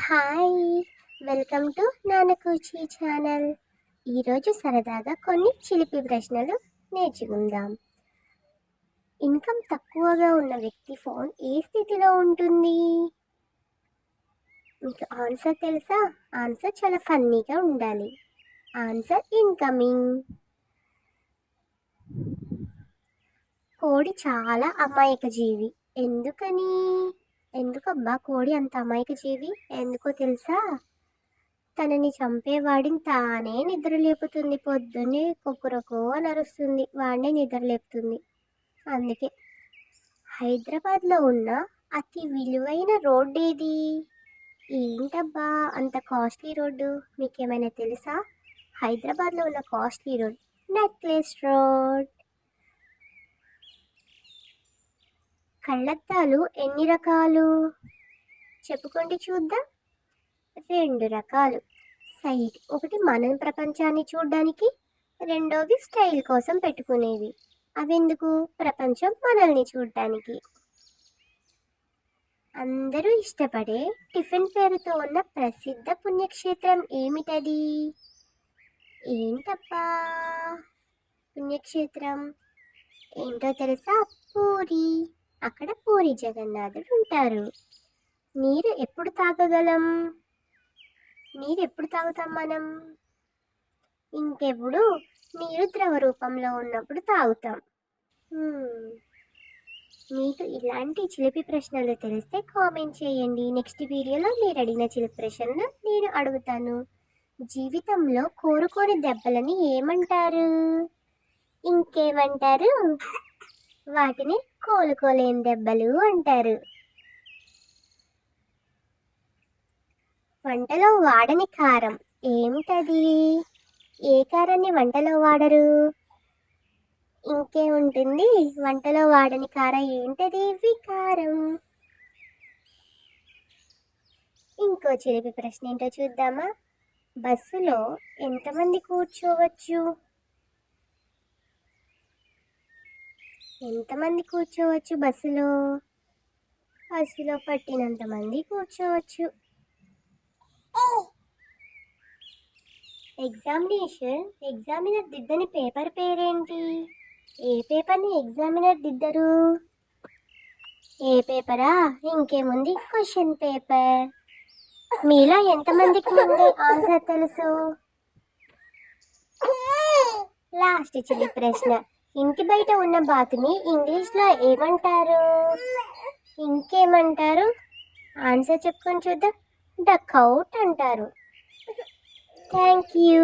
Hi! Welcome to Nannakuchi channel. ఈరోజు సరదాగా కొన్ని చిలిపి ప్రశ్నలు నేర్చుకుందాం. ఇన్కమ్ తక్కువగా ఉన్న వ్యక్తి ఫోన్ ఏ స్థితిలో ఉంటుంది? మీకు ఆన్సర్ తెలుసా? ఆన్సర్ చాలా ఫన్నీగా ఉండాలి. Answer incoming. కోడి చాలా అమాయక జీవి. ఎందుకని? ఎందుకబ్బా కోడి అంత అమాయక జీవి? ఎందుకో తెలుసా? తనని చంపేవాడిని తానే నిద్రలేపుతుంది. పొద్దున్నే కొక్కురకో అని అరుస్తుంది, వాడినే నిద్రలేపుతుంది. అందుకే. హైదరాబాద్లో ఉన్న అతి విలువైన రోడ్డు ఏది? ఏంటబ్బా అంత కాస్ట్లీ రోడ్డు? మీకేమైనా తెలుసా? హైదరాబాద్లో ఉన్న కాస్ట్లీ రోడ్ నెక్లెస్ రోడ్. కళ్ళద్దాలు ఎన్ని రకాలు? చెప్పుకోండి చూద్దాం. 2 రకాలు. సైట్ ఒకటి మన ప్రపంచాన్ని చూడడానికి, రెండోది స్టైల్ కోసం పెట్టుకునేవి. అవెందుకు? ప్రపంచం మనల్ని చూడటానికి. అందరూ ఇష్టపడే టిఫిన్ పేరుతో ఉన్న ప్రసిద్ధ పుణ్యక్షేత్రం ఏమిటది? ఏంటప్పా పుణ్యక్షేత్రం? ఏంటో తెలుసా? పూరి. అక్కడ పూరి జగన్నాథుడు ఉంటారు. నీరు ఎప్పుడు తాగగలం? నీరు ఎప్పుడు తాగుతాం మనం? ఇంకెప్పుడు? నీరు ద్రవ రూపంలో ఉన్నప్పుడు తాగుతాం. మీకు ఇలాంటి చిలిపి ప్రశ్నలు తెలిస్తే కామెంట్ చేయండి. నెక్స్ట్ వీడియోలో మీరు అడిగిన చిలిపి ప్రశ్నలు నేను అడుగుతాను. జీవితంలో కోరుకోని దెబ్బలని ఏమంటారు? ఇంకేమంటారు? వాటిని కోలుకోలేని దెబ్బలు అంటారు. వంటలో వాడని కారం ఏమిటది? ఏ కారాన్ని వంటలో వాడరు? ఇంకేముంటుంది? వంటలో వాడని కారం ఏంటది? వికారం. ఇంకో చిలిపి ప్రశ్న ఏంటో చూద్దామా? బస్సులో ఎంతమంది కూర్చోవచ్చు? ఎంతమంది కూర్చోవచ్చు బస్సులో? బస్సులో పట్టినంత మంది కూర్చోవచ్చు. ఎగ్జామినర్ దిద్దని పేపర్ పేరేంటి? ఏ పేపర్ని ఎగ్జామినర్ దిద్దరు? ఏ పేపరా? ఇంకేముంది? Question paper. మీలో ఎంతమందికి ముందే ఆన్సర్ తెలుసు? లాస్ట్ చిలి ప్రశ్న. ఇంటి బయట ఉన్న బాతుని ఇంగ్లీష్లో ఏమంటారు? ఇంకేమంటారు? ఆన్సర్ చెప్పుకొని చూద్దాం. డక్అవుట్ అంటారు. Thank you.